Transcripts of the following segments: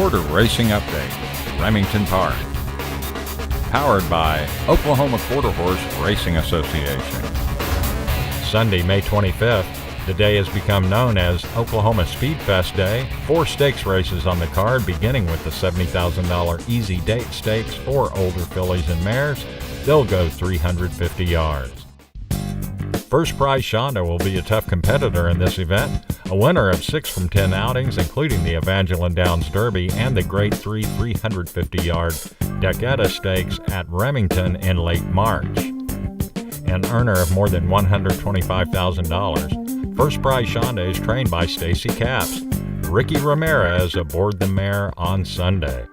Quarter Racing Update, Remington Park. Powered by Oklahoma Quarter Horse Racing Association. Sunday, May 25th, the day has become known as Oklahoma Speedfest Day. 4 stakes races on the card, beginning with the $70,000 Easy Date Stakes for older fillies and mares. They'll go 350 yards. First Prize Shaunda will be a tough competitor in this event, a winner of 6 from 10 outings, including the Evangeline Downs Derby and the Grade 3 350-yard DECKETTA Stakes at Remington in late March. An earner of more than $125,000, First Prize Shaunda is trained by STACEY Caps. Ricky Ramirez aboard the mare on Sunday.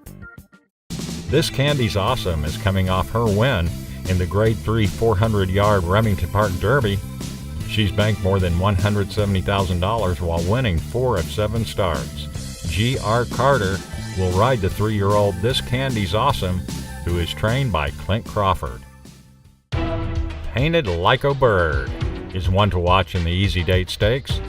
This Candy's Awesome is coming off her win in the Grade 3 400-yard Remington Park Derby. She's banked more than $170,000 while winning 4 of 7 starts. G.R. Carter will ride the 3-year-old This Candy's Awesome, who is trained by CLINT Crawford. Painted LAICO Bird is one to watch in the Easy Date Stakes.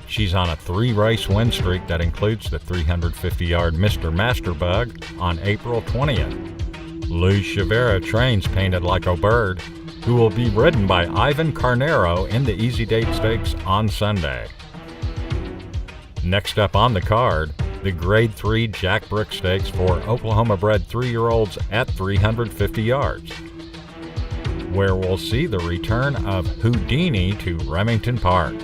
She's on a 3-race win streak that includes the 350-yard Mr. Masterbug on April 20th. Lou Chavera trains Painted LAICO Bird, who will be ridden by Ivan Carnero in the Easy Date Stakes on Sunday. Next up on the card, the Grade 3 Jack Brook Stakes for Oklahoma-bred 3-year-olds at 350 yards, where we'll see the return of Houdini to Remington Park.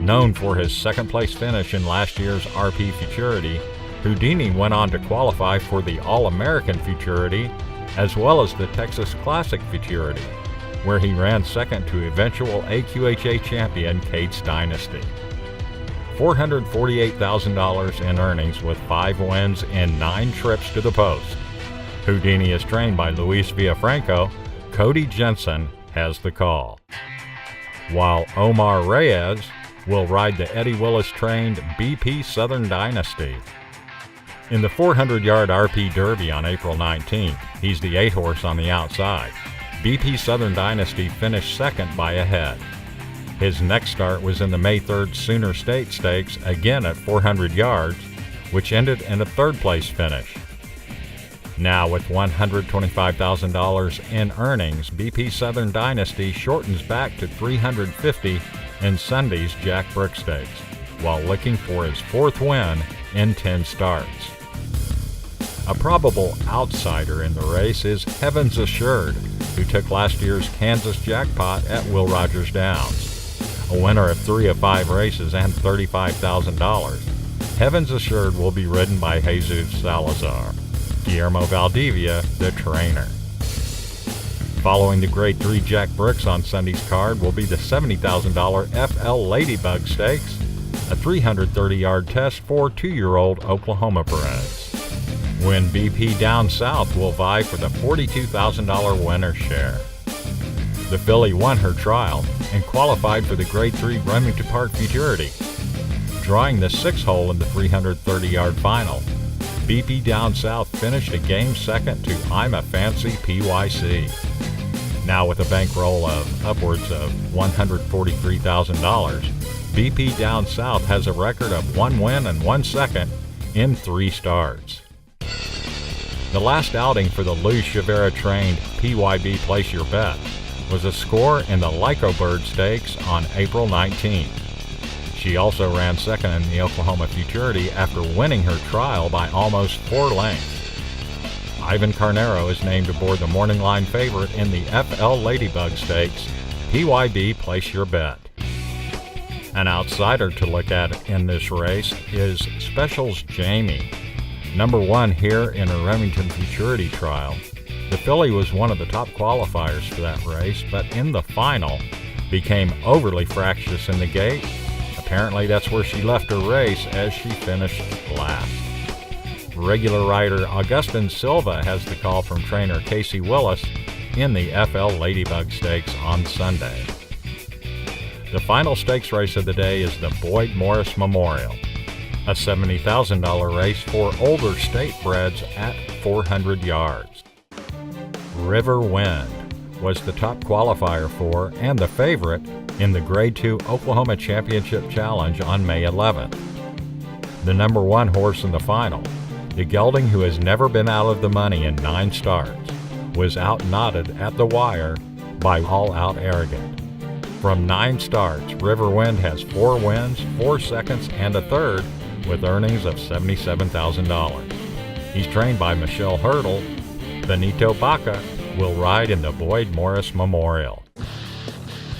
Known for his second-place finish in last year's RP Futurity, Houdini went on to qualify for the All-American Futurity as well as the Texas Classic Futurity, where he ran second to eventual AQHA champion Kate's Dynasty. $448,000 in earnings with 5 wins and 9 trips to the post. Houdini is trained by Luis Villafranco. Cody Jensen has the call, while Omar Reyes will ride the Eddie Willis-trained BP Southern Dynasty. In the 400-yard RP Derby on April 19th, he's the 8-horse on the outside. BP Southern Dynasty finished second by a head. His next start was in the May 3rd Sooner State Stakes, again at 400 yards, which ended in a 3rd-place finish. Now with $125,000 in earnings, BP Southern Dynasty shortens back to 350 in Sunday's Jack Brook Stakes, while looking for his 4th win in 10 starts. A probable outsider in the race is Heaven's Assured, who took last year's Kansas jackpot at Will Rogers Downs. A winner of 3 of 5 races and $35,000, Heaven's Assured will be ridden by Jesus Salazar. Guillermo Valdivia, the trainer. Following the Grade 3 Jack Brooks on Sunday's card will be the $70,000 FL Ladybug Stakes, a 330-yard test for 2-year-old Oklahoma breds. When BP Down South will vie for the $42,000 winner's share. The filly won her trial and qualified for the Grade 3 Remington Park Futurity. Drawing the 6th hole in the 330-yard final, BP Down South finished a game second to I'm a Fancy PYC. Now with a bankroll of upwards of $143,000, BP Down South has a record of 1 win and 1 second in 3 starts. The last outing for the Lou Chavera-trained PYB Place Your Bet was a score in the LAICO Bird Stakes on April 19th. She also ran second in the Oklahoma Futurity after winning her trial by almost 4 lengths. Ivan Carnero is named aboard the morning line favorite in the FL Ladybug Stakes. PYB Place Your Bet. An outsider to look at in this race is Specials Jamie. Number 1 here in a Remington Futurity trial. The filly was one of the top qualifiers for that race, but in the final became overly fractious in the gate. Apparently that's where she left her race as she finished last. Regular rider Augustin Silva has the call from trainer Casey Willis in the FL Ladybug Stakes on Sunday. The final stakes race of the day is the Boyd Morris Memorial, a $70,000 race for older state breds at 400 yards. River Wind was the top qualifier for and the favorite in the Grade 2 Oklahoma Championship Challenge on May 11th. The number 1 horse in the final, The gelding, who has never been out of the money in 9 starts, was out-knotted at the wire by All Out Arrogant. From 9 starts, Riverwind has 4 wins, 4 seconds, and a third, with earnings of $77,000. He's trained by Michelle Hurdle. Benito BACA will ride in the Boyd Morris Memorial.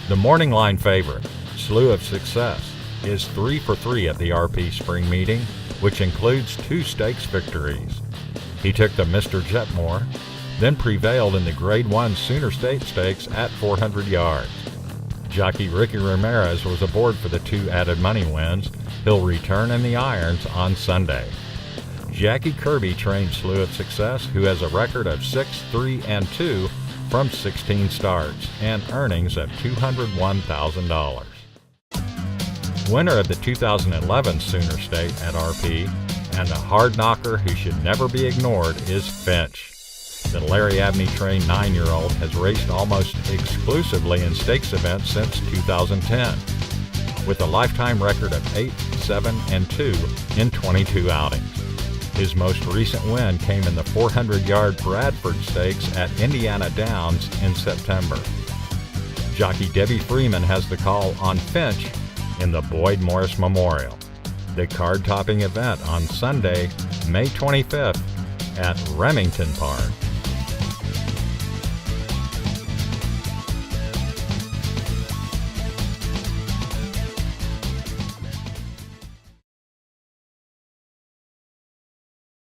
The morning line favorite, Slew of Success, is 3 for 3 at the RP Spring Meeting, which includes 2 stakes victories. He took the Mr. Jetmore, then prevailed in the Grade 1 Sooner State Stakes at 400 yards. Jockey Ricky Ramirez was aboard for the 2 added money wins. He'll return in the irons on Sunday. Jackie KIRBY trained Slew of Success, who has a record of 6-3-2 from 16 starts and earnings of $201,000. Winner of the 2011 Sooner State at RP and a hard knocker who should never be ignored is Finche. The Larry Abney trained 9-year-old has raced almost exclusively in stakes events since 2010, with a lifetime record of 8-7-2 in 22 outings. His most recent win came in the 400-yard Bradford Stakes at Indiana Downs in September. Jockey Debbie Freeman has the call on Finche in the Boyd Morris Memorial, the card-topping event on Sunday, May 25th at Remington Park.